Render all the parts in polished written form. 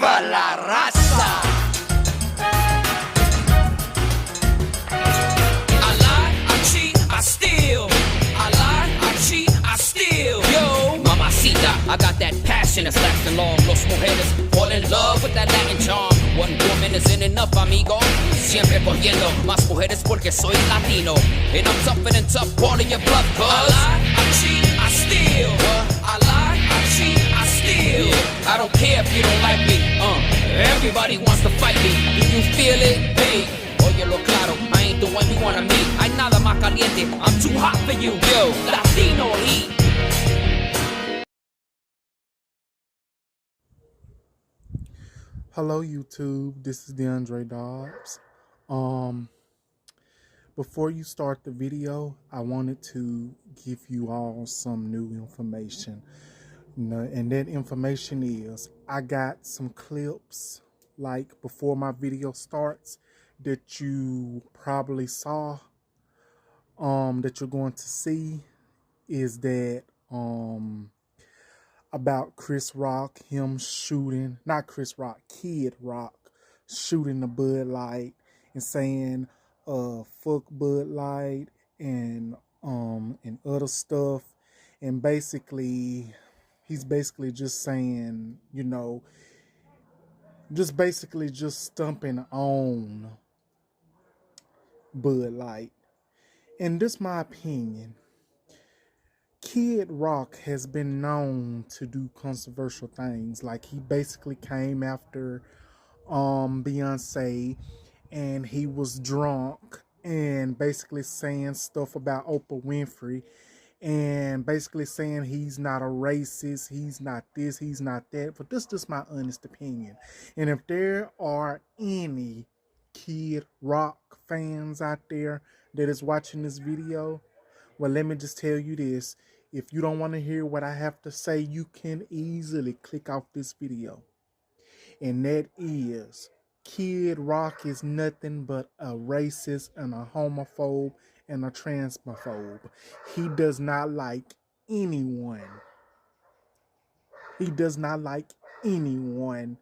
¡Viva la raza! I lie, I cheat, I steal. I lie, I cheat, I steal. Yo, mamacita, I got that passion that's lasting long. Los mujeres fall in love with that Latin charm. One woman isn't enough, amigo. Siempre cogiendo más mujeres porque soy latino. And I'm tougher than tough, calling your bluff, cuz I lie, I cheat, I steal. I lie, I cheat, I steal. Yeah, I don't care if you don't like me. Everybody wants to fight me. Do you feel it? Hey, óyelo claro, I ain't the one you wanna meet. Hay nada más caliente, I'm too hot for you. Yo, Latino heat. Hello YouTube, this is DeAndre Dobbs. Before you start the video, I wanted to give you all some new information. And that information is, I got some clips like before my video starts that you probably saw, that you're going to see, is that about Chris Rock, him shooting, not Chris Rock, Kid Rock, shooting the Budlight and saying, fuck Budlight and other stuff. And basically, he's basically just saying, you know, just basically just stumping on Budlight. And this is my opinion. Kid Rock has been known to do controversial things. Like, he basically came after Beyonce, and he was drunk and basically saying stuff about Oprah Winfrey, and basically saying he's not a racist, he's not this, he's not that. But this is just my honest opinion. And if there are any Kid Rock fans out there that is watching this video, well, let me just tell you this. If you don't want to hear what I have to say, you can easily click off this video. And that is, Kid Rock is nothing but a racist and a homophobe and a transphobe. He does not like anyone. He does not like anyone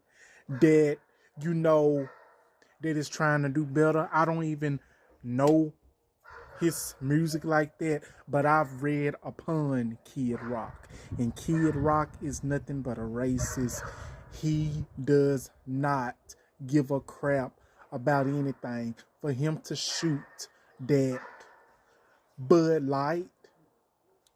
that, you know, that is trying to do better. I don't even know his music like that, but I've read upon Kid Rock, and Kid Rock is nothing but a racist. He does not give a crap about anything. For him to shoot that Budlight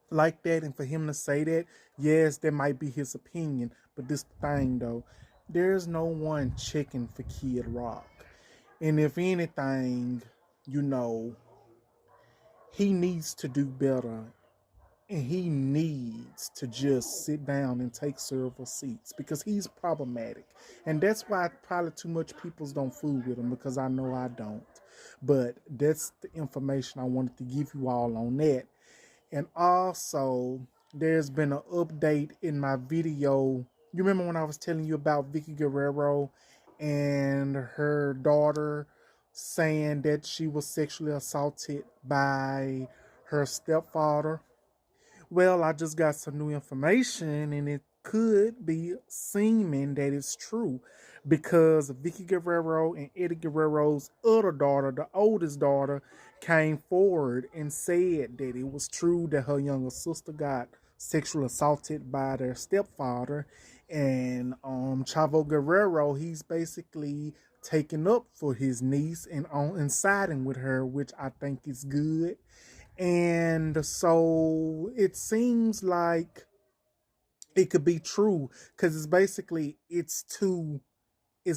like that, and for him to say that, yes, that might be his opinion, but this thing though, there's no one checking for Kid Rock. And if anything, you know, he needs to do better, and he needs to just sit down and take several seats, because he's problematic. And that's why probably too much people don't fool with him, because I know I don't. But that's the information I wanted to give you all on that. And also, there's been an update in my video. You remember when I was telling you about Vicky Guerrero and her daughter saying that she was sexually assaulted by her stepfather? Well, I just got some new information, and it could be seeming that it's true, because Vicky Guerrero and Eddie Guerrero's other daughter, the oldest daughter, came forward and said that it was true that her younger sister got sexually assaulted by their stepfather. And Chavo Guerrero, he's basically taking up for his niece and siding with her, which I think is good. And so it seems like it could be true, because it's basically, it's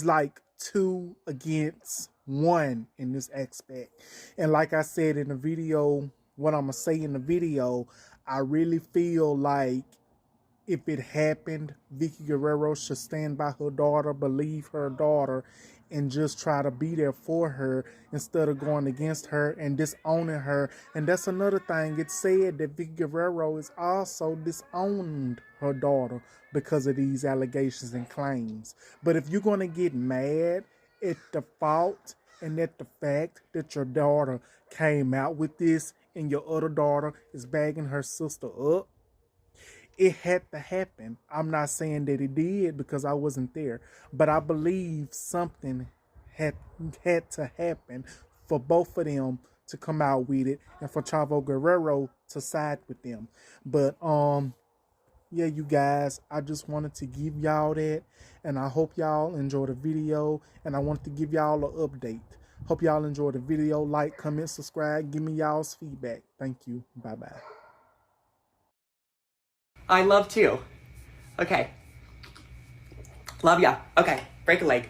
like 2 against 1 in this aspect. And like I said in the video, what I'm gonna say in the video, I really feel like if it happened, Vicky Guerrero should stand by her daughter, believe her daughter, and just try to be there for her instead of going against her and disowning her. And that's another thing. It's said that Vicky Guerrero is also disowned her daughter because of these allegations and claims. But if you're going to get mad at the fault and at the fact that your daughter came out with this and your other daughter is bagging her sister up, it had to happen. I'm not saying that it did because I wasn't there, but I believe something had to happen for both of them to come out with it and for Chavo Guerrero to side with them. But yeah, you guys, I just wanted to give y'all that, and I hope y'all enjoy the video, and I wanted to give y'all an update. Hope y'all enjoy the video. Like, comment, subscribe, give me y'all's feedback. Thank you. Bye-bye. I love too. Okay. Love ya. Okay, break a leg.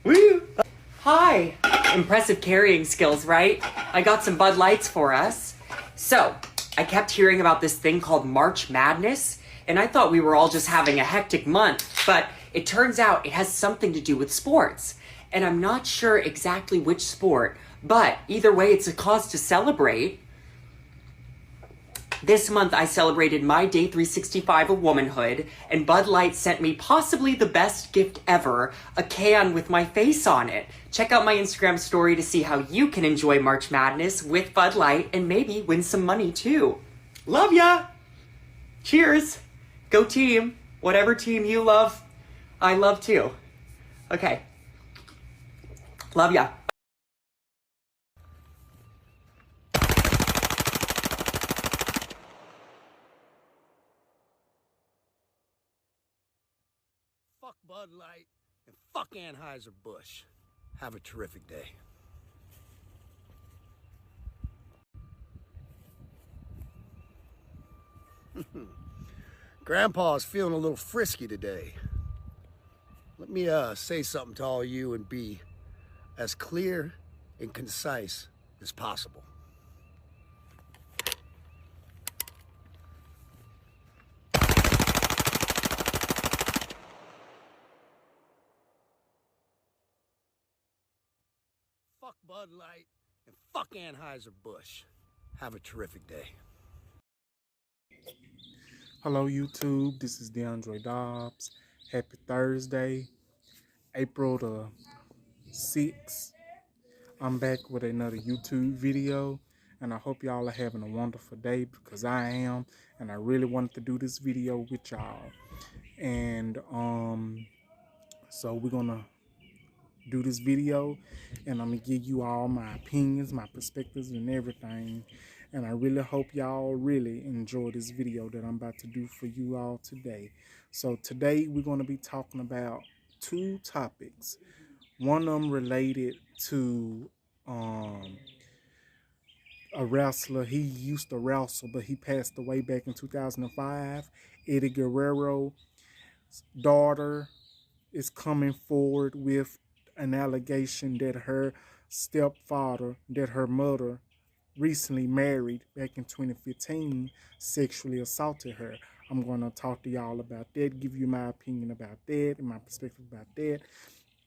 Woo! Hi! Impressive carrying skills, right? I got some Bud Lights for us. So, I kept hearing about this thing called March Madness, and I thought we were all just having a hectic month, but it turns out it has something to do with sports. And I'm not sure exactly which sport, but either way, it's a cause to celebrate. This month, I celebrated my day 365 of womanhood, and Bud Light sent me possibly the best gift ever, a can with my face on it. Check out my Instagram story to see how you can enjoy March Madness with Bud Light and maybe win some money too. Love ya! Cheers! Go team! Whatever team you love, I love too. Okay. Love ya. Fuck Bud Light and fuck Anheuser-Busch. Have a terrific day. Grandpa's feeling a little frisky today. Let me say something to all you and be as clear and concise as possible. Fuck Bud Light and fuck Anheuser-Busch. Have a terrific day. Hello, YouTube. This is DeAndre Dobbs. Happy Thursday, April the 6th. I'm back with another YouTube video, and I hope y'all are having a wonderful day because I am, and I really wanted to do this video with y'all. And so we're gonna do this video, and I'm gonna give you all my opinions, my perspectives, and everything. And I really hope y'all really enjoy this video that I'm about to do for you all today. So today we're going to be talking about two topics. One of them related to a wrestler. He used to wrestle, but he passed away back in 2005. Eddie Guerrero's daughter is coming forward with an allegation that her stepfather, that her mother recently married back in 2015, sexually assaulted her. I'm going to talk to y'all about that, give you my opinion about that and my perspective about that.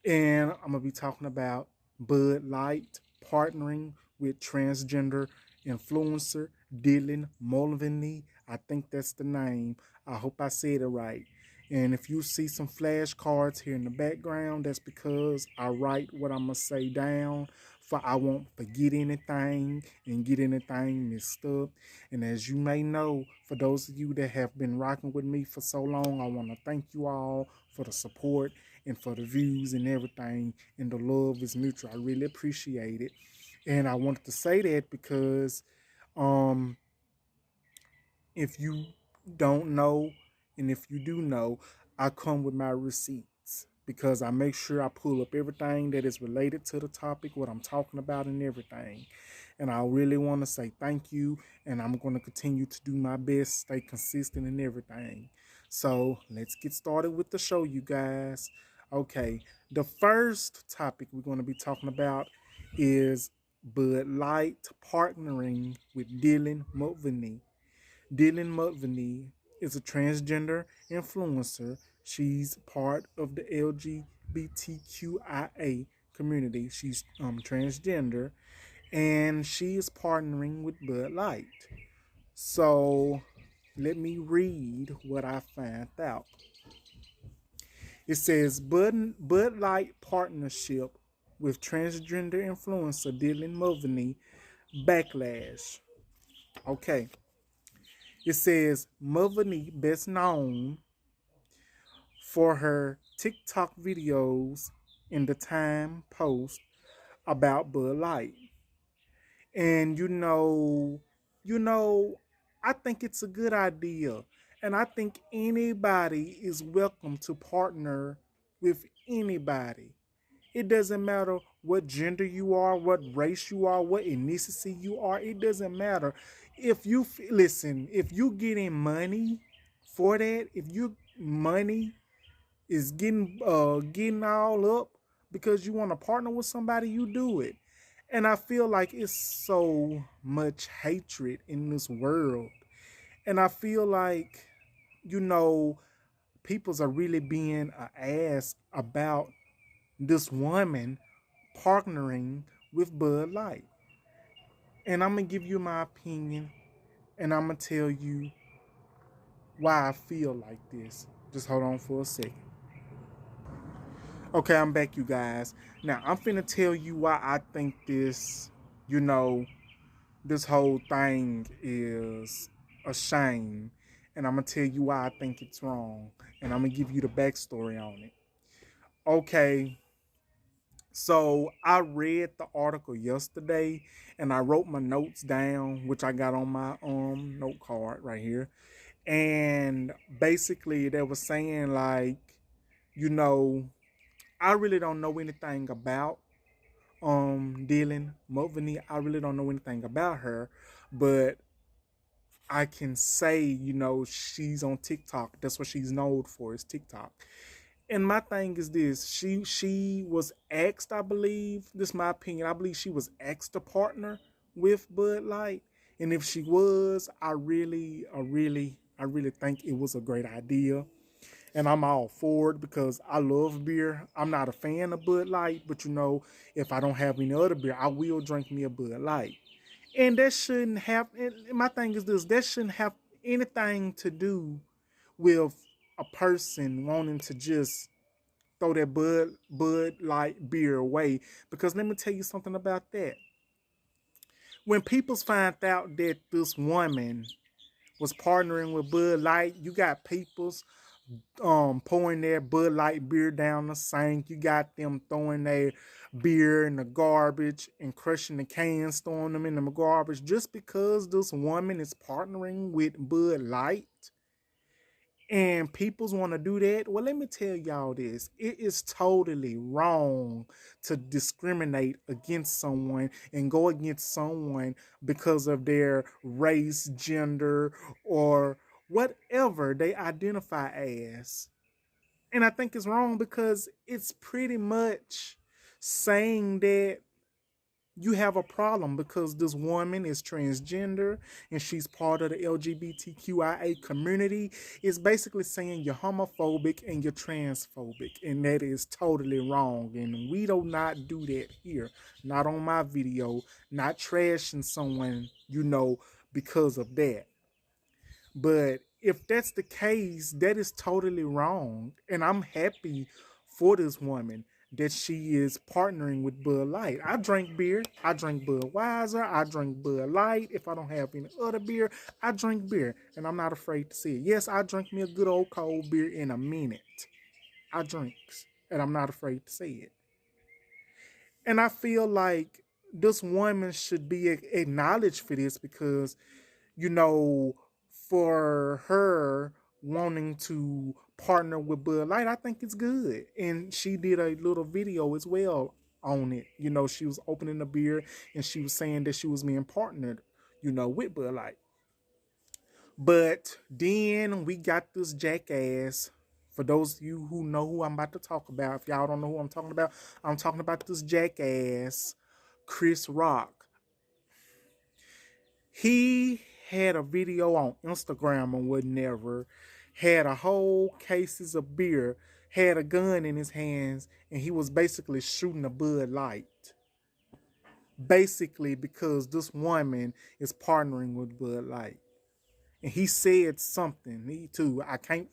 And I'm going to be talking about Bud Light partnering with transgender influencer Dylan Mulvaney. I think that's the name. I hope I said it right. And if you see some flashcards here in the background, that's because I write what I'm going to say down, for I won't forget anything and get anything mixed up. And as you may know, for those of you that have been rocking with me for so long, I want to thank you all for the support and for the views and everything. And the love is mutual. I really appreciate it. And I wanted to say that because if you don't know, and if you do know, I come with my receipts because I make sure I pull up everything that is related to the topic, what I'm talking about and everything. And I really want to say thank you, and I'm going to continue to do my best, stay consistent and everything. So let's get started with the show, you guys. Okay, the first topic we're going to be talking about is Bud Light partnering with Dylan Mulvaney. Dylan Mulvaney is a transgender influencer. She's part of the LGBTQIA community. She's transgender, and she is partnering with Bud Light. So let me read what I found out. It says Bud Light partnership with transgender influencer Dylan Mulvaney backlash. Okay. It says Mulvaney, best known for her TikTok videos in the time post about Bud Light. And I think it's a good idea. And I think anybody is welcome to partner with anybody. It doesn't matter what gender you are, what race you are, what ethnicity you are. It doesn't matter. If you listen, if you getting money for that, if you money is getting all up because you want to partner with somebody, you do it. And I feel like it's so much hatred in this world. And I feel like, you know, peoples are really being an ass about this woman partnering with Bud Light. And I'm going to give you my opinion, and I'm going to tell you why I feel like this. Just hold on for a second. Okay, I'm back, you guys. Now, I'm finna tell you why I think this, this whole thing is a shame. And I'm gonna tell you why I think it's wrong. And I'm gonna give you the backstory on it. Okay, so I read the article yesterday and I wrote my notes down, which I got on my note card right here. And basically they were saying like, I really don't know anything about Dylan Mulvaney. I really don't know anything about her, but I can say, she's on TikTok. That's what she's known for, is TikTok. And my thing is this: she was asked, I believe, this is my opinion, I believe she was asked to partner with Bud Light. And if she was, I really think it was a great idea. And I'm all for it because I love beer. I'm not a fan of Bud Light, but if I don't have any other beer, I will drink me a Bud Light. And that shouldn't have, my thing is this, that shouldn't have anything to do with a person wanting to just throw that Bud Light beer away. Because let me tell you something about that. When people find out that this woman was partnering with Bud Light, you got people's pouring their Bud Light beer down the sink. You got them throwing their beer in the garbage and crushing the cans, throwing them in the garbage just because this woman is partnering with Bud Light. And peoples want to do that. Well, let me tell y'all this. It is totally wrong to discriminate against someone and go against someone because of their race, gender, or whatever they identify as. And I think it's wrong because it's pretty much saying that you have a problem because this woman is transgender and she's part of the LGBTQIA community. It's basically saying you're homophobic and you're transphobic, and that is totally wrong. And we do not do that here. Not on my video. Not trashing someone, because of that. But if that's the case, that is totally wrong. And I'm happy for this woman that she is partnering with Bud Light. I drink beer. I drink Budweiser. I drink Bud Light. If I don't have any other beer, I drink beer. And I'm not afraid to say it. Yes, I drink me a good old cold beer in a minute. I drinks. And I'm not afraid to say it. And I feel like this woman should be acknowledged for this because, for her wanting to partner with Bud Light, I think it's good. And she did a little video as well on it. She was opening the beer and she was saying that she was being partnered, with Bud Light. But then we got this jackass. For those of you who know who I'm about to talk about, if y'all don't know who I'm talking about this jackass, Chris Rock. He had a video on Instagram or whatever, had a whole cases of beer, had a gun in his hands, and he was basically shooting a Bud Light. Basically because this woman is partnering with Bud Light. And he said something, me too. I can't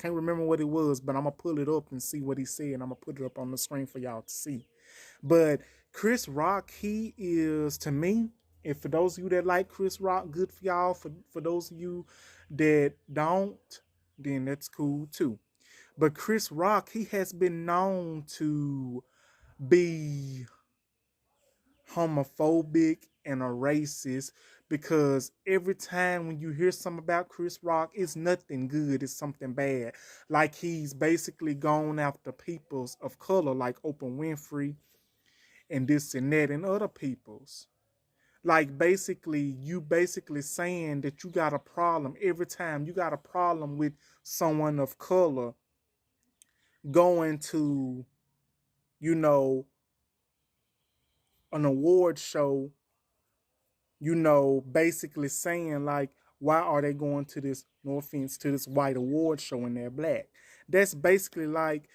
remember what it was, but I'm going to pull it up and see what he said. And I'm going to put it up on the screen for y'all to see. But Chris Rock, he is, to me, And for those of you that like Chris Rock, good for y'all. For those of you that don't, then that's cool too. But Chris Rock, he has been known to be homophobic and a racist, because every time when you hear something about Chris Rock, it's nothing good, it's something bad. Like he's basically gone after peoples of color like Oprah Winfrey and this and that and other peoples. Like you basically saying that you got a problem every time you got a problem with someone of color going to, you know, an award show, you know, basically saying like, why are they going to this, no offense, to this white award show and they're black? That's basically like,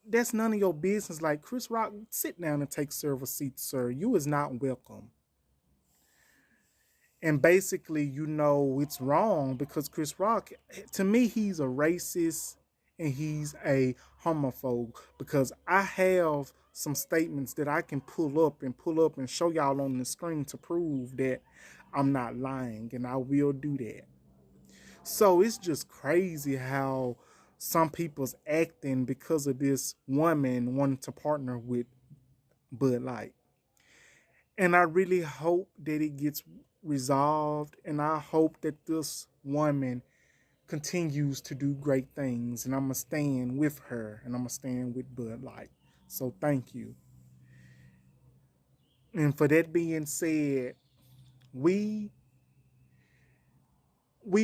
that's none of your business. Like, Chris Rock, sit down and take several seats, sir. You is not welcome. And basically, you know, it's wrong because Chris Rock, to me, he's a racist and he's a homophobe, because I have some statements that I can pull up and show y'all on the screen to prove that I'm not lying, and I will do that. So it's just crazy how some people's acting because of this woman wanting to partner with Budlight. And I really hope that it gets resolved, and I hope that this woman continues to do great things, and I'm going to stand with her, and I'm going to stand with Budlight. So thank you. And for that being said, we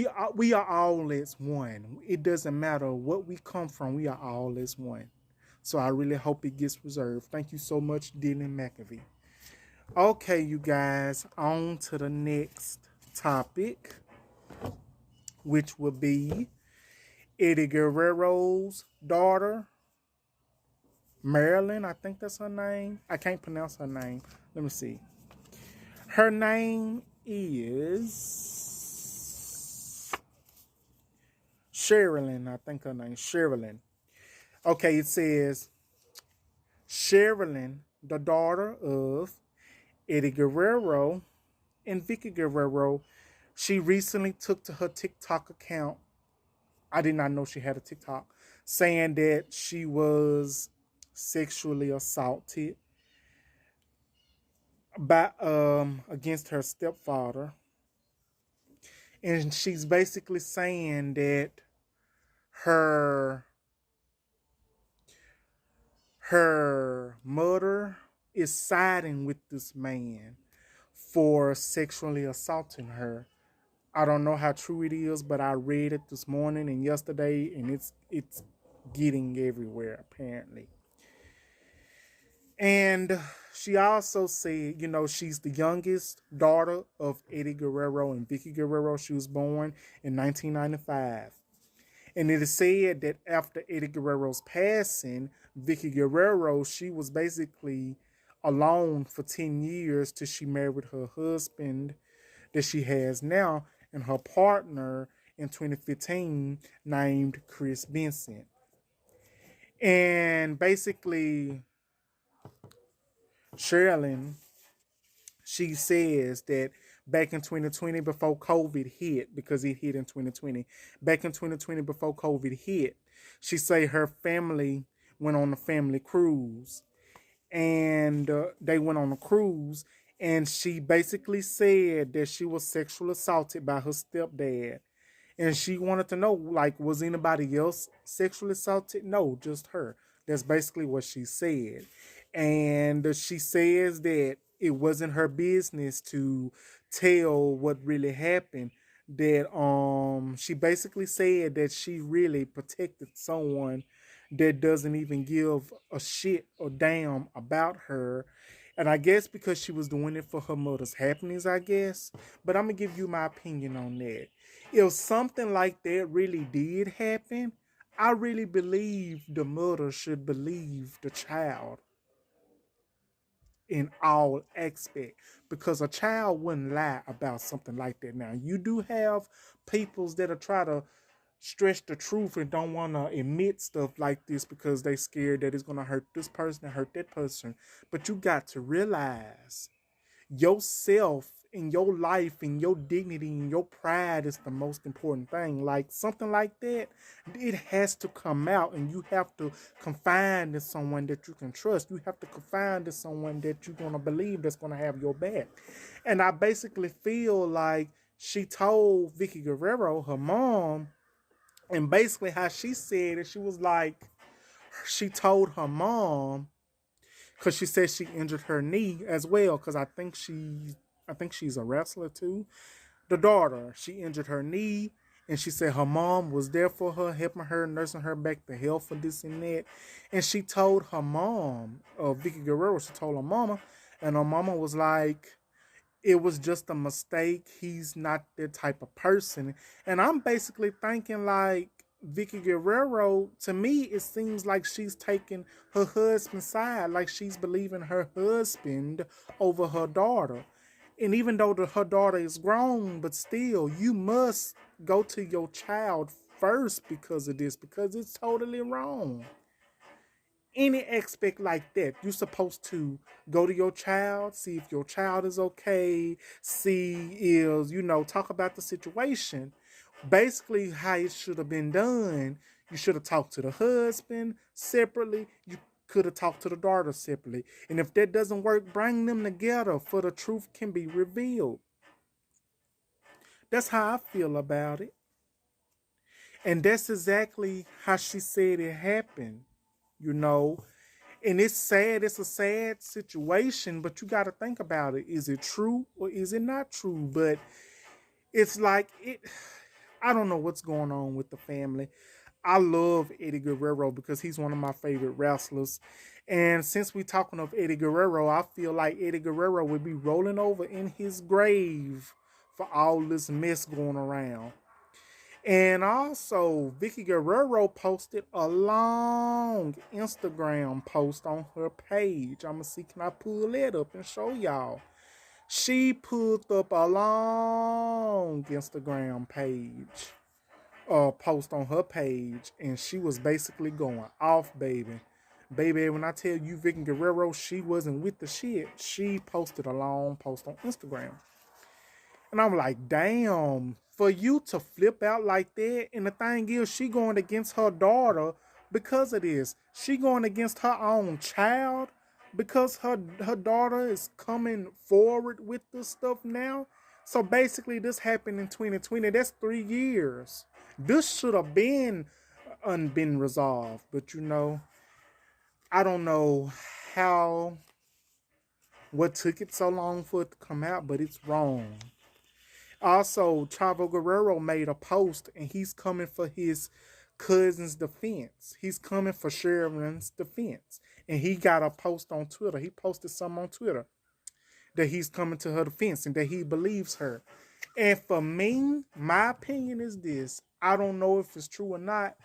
are all as one. It doesn't matter what we come from, we are all as one. So I really hope it gets resolved. Thank you so much, Dylan McAfee. Okay, you guys, on to the next topic, which will be Eddie Guerrero's daughter, Marilyn. I think that's her name. I can't pronounce her name. Let me see. Her name is Sherilyn. I think her name is Sherilyn. Okay, it says Sherilyn, the daughter of Eddie Guerrero and Vicky Guerrero, she recently took to her TikTok account. I did not know she had a TikTok, saying that she was sexually assaulted by against her stepfather. And she's basically saying that her mother is siding with this man for sexually assaulting her. I don't know how true it is, but I read it this morning and yesterday, and it's getting everywhere apparently. And she also said, you know, she's the youngest daughter of Eddie Guerrero and Vicky Guerrero. She was born in 1995. And it is said that after Eddie Guerrero's passing, Vicky Guerrero, she was basically alone for 10 years till she married her husband that she has now, and her partner in 2015 named Chris Benson. And basically, Sherilyn, she says that back in 2020, before COVID hit, because it hit in 2020, back in 2020, before COVID hit, she say her family went on a family cruise. And they went on a cruise, and she basically said that she was sexually assaulted by her stepdad. And she wanted to know, like, was anybody else sexually assaulted? No, just her. That's basically what she said. And she says that it wasn't her business to tell what really happened. That she basically said that she really protected someone that doesn't even give a shit or damn about her. And I guess because she was doing it for her mother's happiness, I guess. But I'm going to give you my opinion on that. If something like that really did happen, I really believe the mother should believe the child in all aspects, because a child wouldn't lie about something like that. Now, you do have peoples that are try to stretch the truth and don't want to admit stuff like this because they scared that it's going to hurt this person and hurt that person. But you got to realize yourself in your life and your dignity and your pride is the most important thing. Like something like that, it has to come out, and you have to confide in someone that you can trust. You have to confide in someone that you're going to believe that's going to have your back. And I basically feel like she told Vicky Guerrero, her mom, and basically how she said it, she was like, she told her mom, because she said she injured her knee as well, because I think she's a wrestler too. The daughter, she injured her knee, and she said her mom was there for her, helping her, nursing her back to health for this and that. And she told her mom, Vicky Guerrero, she told her mama, and her mama was like, it was just a mistake. He's not that type of person. And I'm basically thinking like, Vicky Guerrero, to me, it seems like she's taking her husband's side, like she's believing her husband over her daughter. And even though her daughter is grown, but still, you must go to your child first because of this, because it's totally wrong. Any aspect like that, you're supposed to go to your child, see if your child is okay, see if, talk about the situation. Basically, how it should have been done, you should have talked to the husband separately. You could have talked to the daughter separately. And if that doesn't work, bring them together for the truth can be revealed. That's how I feel about it. And that's exactly how she said it happened, And it's sad. It's a sad situation, but you got to think about it. Is it true or is it not true? But it's like I don't know what's going on with the family. I love Eddie Guerrero because he's one of my favorite wrestlers. And since we're talking of Eddie Guerrero, I feel like Eddie Guerrero would be rolling over in his grave for all this mess going around. And also, Vicky Guerrero posted a long Instagram post on her page. I'm going to see, can I pull that up and show y'all? She put up a long Instagram post on her page, and she was basically going off, baby. Baby, when I tell you Vicky Guerrero, she wasn't with the shit. She posted a long post on Instagram. And I'm like, damn, for you to flip out like that, and the thing is, she going against her daughter because of this. She going against her own child because her daughter is coming forward with this stuff now. So basically, this happened in 2020. That's 3 years. This should have been resolved. But I don't know what took it so long for it to come out, but it's wrong. Also, Chavo Guerrero made a post, and he's coming for his cousin's defense. He's coming for Sharon's defense. And he got a post on Twitter. He posted something on Twitter that he's coming to her defense and that he believes her. And for me, my opinion is this. I don't know if it's true or not,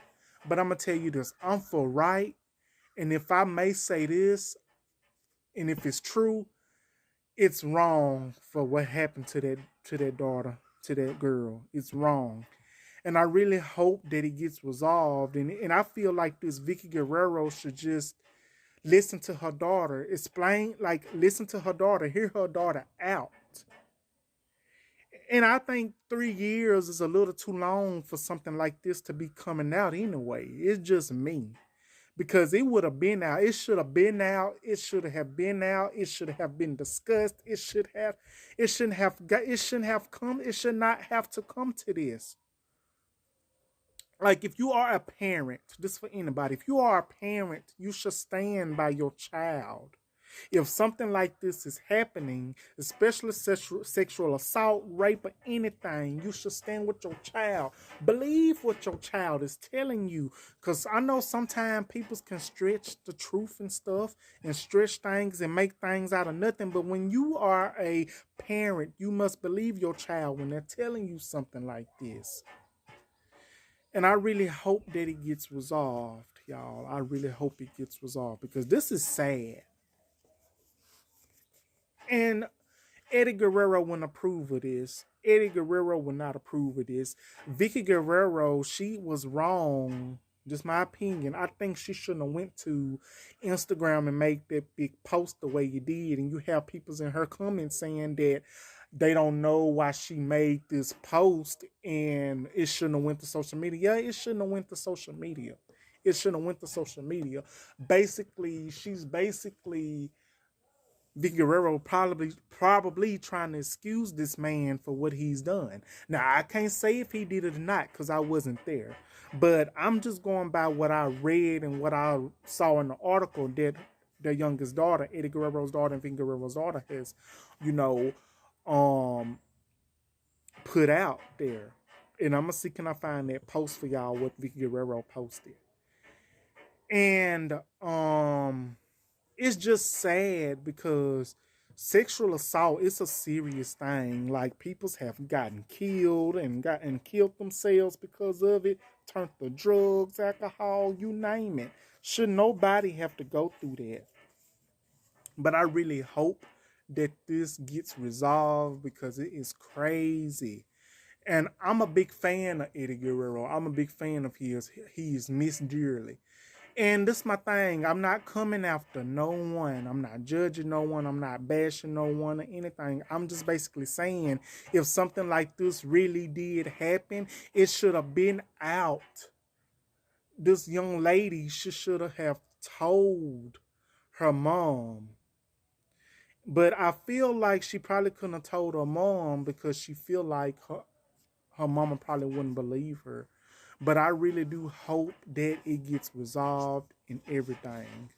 but I'm going to tell you this. I'm for right. And if I may say this, and if it's true, it's wrong for what happened to that daughter, to that girl. It's wrong. And I really hope that it gets resolved. And I feel like this Vicky Guerrero should just listen to her daughter. Listen to her daughter. Hear her daughter out. And I think 3 years is a little too long for something like this to be coming out anyway. It's just me. Because it would have been out. It should have been out. It should have been out. It should have been discussed. It shouldn't not have to come to this. Like, if you are a parent, this is for anybody. If you are a parent, you should stand by your child. If something like this is happening, especially sexual assault, rape, or anything, you should stand with your child. Believe what your child is telling you. Because I know sometimes people can stretch the truth and stuff and stretch things and make things out of nothing. But when you are a parent, you must believe your child when they're telling you something like this. And I really hope that it gets resolved, y'all. I really hope it gets resolved because this is sad. And Eddie Guerrero wouldn't approve of this. Eddie Guerrero would not approve of this. Vicky Guerrero, she was wrong. Just my opinion. I think she shouldn't have went to Instagram and make that big post the way you did. And you have people in her comments saying that they don't know why she made this post and it shouldn't have went to social media. Yeah, it shouldn't have went to social media. It shouldn't have went to social media. Basically, she's basically Vicky Guerrero probably trying to excuse this man for what he's done. Now, I can't say if he did it or not because I wasn't there. But I'm just going by what I read and what I saw in the article that their youngest daughter, Eddie Guerrero's daughter and Vicky Guerrero's daughter, has, you know, put out there. And I'm going to see, can I find that post for y'all, what Vicky Guerrero posted. And it's just sad because sexual assault is a serious thing. Like, people have gotten killed and killed themselves because of it. Turned to drugs, alcohol, you name it. Should nobody have to go through that? But I really hope that this gets resolved because it is crazy. And I'm a big fan of Eddie Guerrero. I'm a big fan of his. He is missed dearly. And this is my thing. I'm not coming after no one. I'm not judging no one. I'm not bashing no one or anything. I'm just basically saying if something like this really did happen, it should have been out. This young lady should have told her mom. But I feel like she probably couldn't have told her mom because she feel like her mama probably wouldn't believe her. But I really do hope that it gets resolved in everything.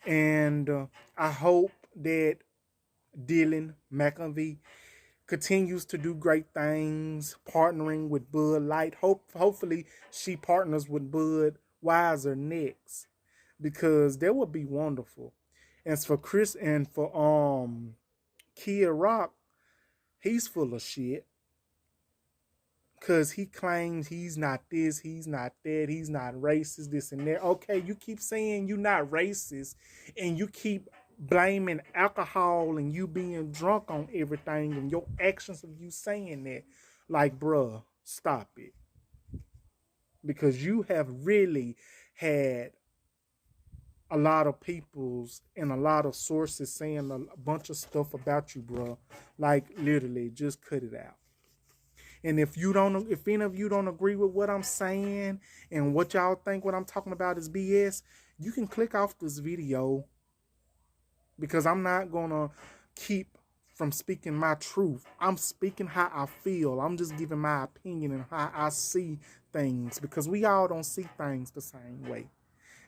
And I hope that Dylan McEnvey continues to do great things, partnering with Budlight. Hopefully she partners with Budweiser next, because that would be wonderful. As for Chris and for Kid Rock, he's full of shit. Because he claims he's not this, he's not that, he's not racist, this and that. Okay, you keep saying you're not racist and you keep blaming alcohol and you being drunk on everything and your actions of you saying that. Like, bruh, stop it. Because you have really had a lot of peoples and a lot of sources saying a bunch of stuff about you, bruh. Like, literally, just cut it out. And if any of you don't agree with what I'm saying and what y'all think what I'm talking about is BS, you can click off this video, because I'm not going to keep from speaking my truth. I'm speaking how I feel. I'm just giving my opinion and how I see things, because we all don't see things the same way.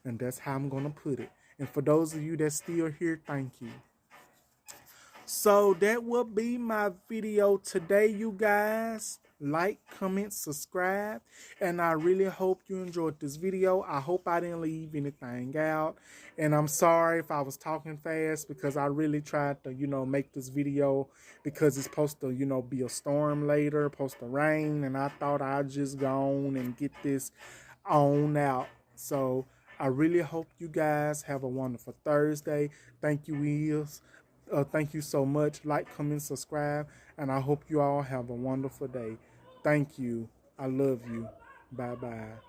And that's how I'm going to put it. And for those of you that's still here, thank you. So that will be my video today, you guys. Like, comment, subscribe, and I really hope you enjoyed this video. I hope I didn't leave anything out, and I'm sorry if I was talking fast, because I really tried to, make this video, because it's supposed to, be a storm later, supposed to rain, and I thought I'd just go on and get this on out. So I really hope you guys have a wonderful Thursday. Thank you, Wills. Thank you so much. Like, comment, subscribe, and I hope you all have a wonderful day. Thank you. I love you. Bye-bye.